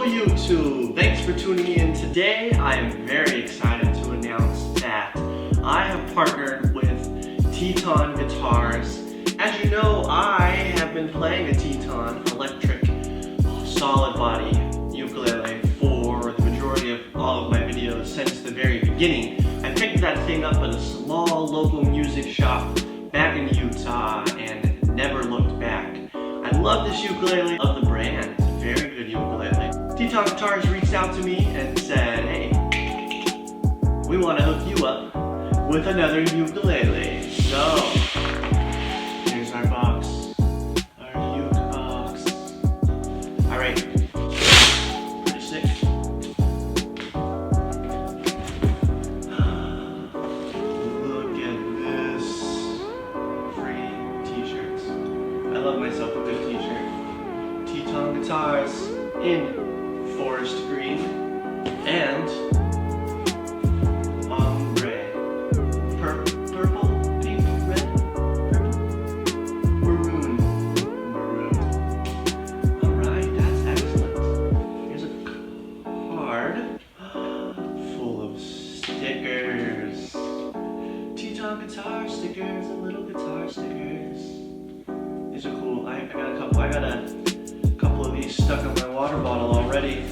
Hello YouTube! Thanks for tuning in. Today I am very excited to announce that I have partnered with TETON Guitars. As you know, I have been playing a TETON electric solid body ukulele for the majority of all of my videos since the very beginning. I picked that thing up at a small local music shop back in Utah and never looked back. I love this ukulele, of the brand. It's a very good ukulele. TETON Guitars reached out to me and said, hey, we want to hook you up with another ukulele. So, here's our box. Our uke box. Alright. Pretty sick. Look at this. Free t-shirts. I love myself a good t-shirt. TETON Guitars in forest green and ombre. Purple, pink, red, purple, maroon. Alright, that's excellent. Here's a card full of stickers. TETON guitar stickers and little guitar stickers. These are cool. I got a couple of these stuck on my water bottle already.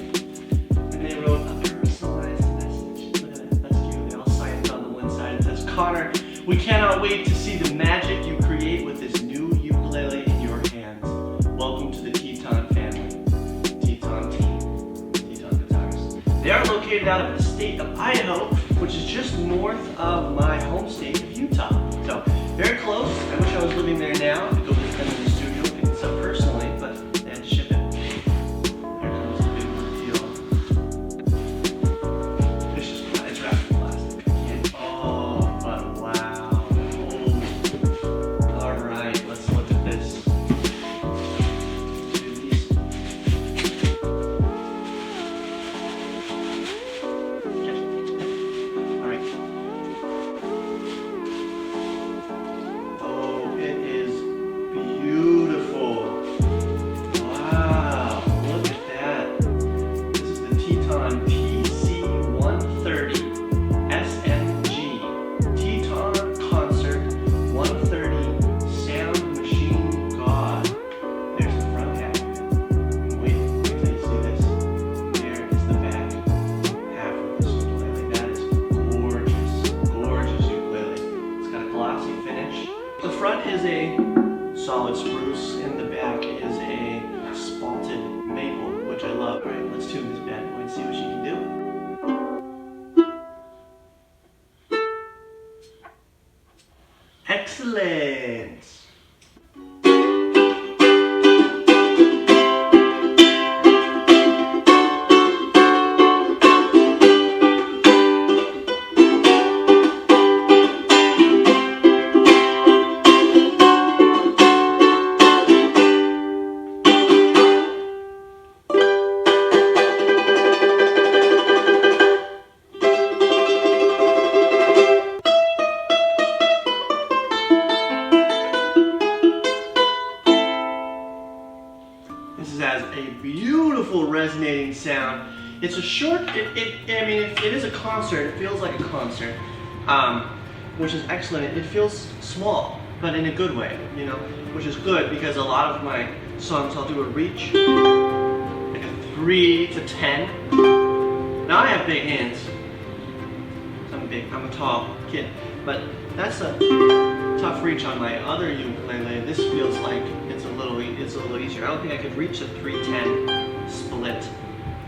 And they wrote a personalized message. Look at that. That's cute. They all signed on the one side. It says, Connor, we cannot wait to see the magic you create with this new ukulele in your hands. Welcome to the TETON family. TETON team. TETON Guitars. They are located out of the state of Idaho, which is just north of my home state of Utah. So, very close. I wish I was living there now. I could go visit them in the studio, pick this up personally, but they had to ship it. Here comes the big reveal. It's just, it's wrapped in plastic. I can't. Oh, but wow. Oh. Alright, let's look at this. Do these. Alright. TC130SMG TETON Concert 130 Sound Machine God. There's the front half of it. Wait till you see this. There is the back half of this ukulele. That is gorgeous, gorgeous ukulele. It's got a glossy finish. The front is a solid spruce, and the back is a spalted maple, which I love. Alright, let's tune this bad boy and see what she can do. Excellent! This has a beautiful resonating sound. It's a short, it is a concert. It feels like a concert, which is excellent. It feels small, but in a good way, you know, which is good because a lot of my songs I'll do a reach, like a 3 to 10. Now I have big hands. I'm a tall kid, but that's a tough reach on my other ukulele. This feels like it's a little easier. I don't think I could reach a 310 split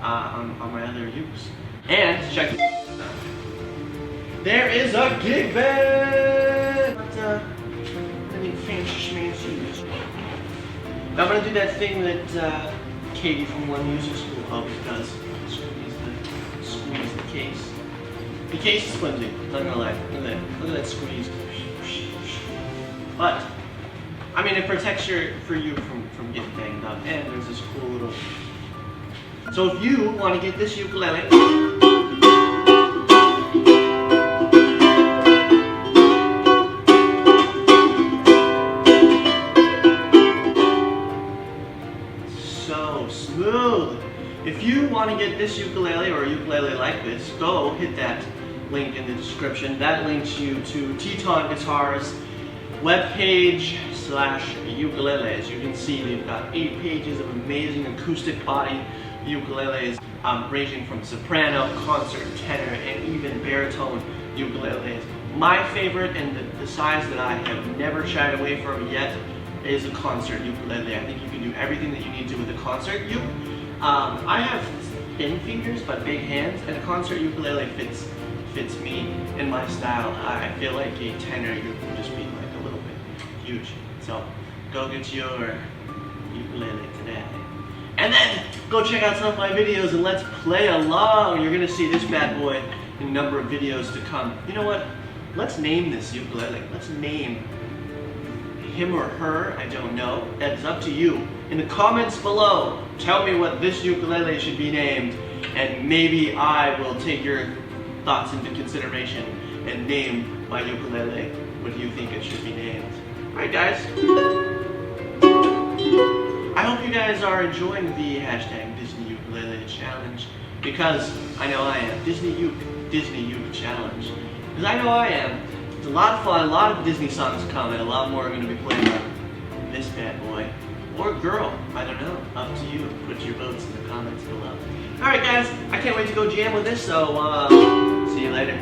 on my other ukes. And check this out. There is a gig band. I'm gonna do that thing that Katie from One Music School always does. Squeeze the case. The case is flimsy, not gonna lie. Look at that squeeze. But, I mean, it protects you from getting banged up. And there's this cool little... So if you want to get this ukulele... So smooth. If you want to get this ukulele or a ukulele like this, go hit that link in the description. That links you to TETON Guitars webpage /ukulele. As you can see, they've got 8 pages of amazing acoustic body ukuleles, ranging from soprano, concert, tenor, and even baritone ukuleles. My favorite, and the size that I have never shied away from yet, is a concert ukulele. I think you can do everything that you need to with a concert uke. I have thin fingers but big hands, and a concert ukulele fits me and my style. I feel like a tenor uke would just be like a little bit huge. So go get your ukulele today. And then go check out some of my videos and let's play along. You're gonna see this bad boy in a number of videos to come. You know what? Let's name this ukulele. Let's name him or her, I don't know. That's up to you. In the comments below, tell me what this ukulele should be named, and maybe I will take your thoughts into consideration and name my ukulele what you think it should be named. Alright guys, I hope you guys are enjoying the hashtag Disney Ukulele Challenge, because I know I am. Disney Uke Challenge. Because I know I am. It's a lot of fun, a lot of Disney songs coming, a lot more are going to be played on this bad boy. Or girl, I don't know, up to you. Put your votes in the comments below. Alright guys, I can't wait to go jam with this, so see you later.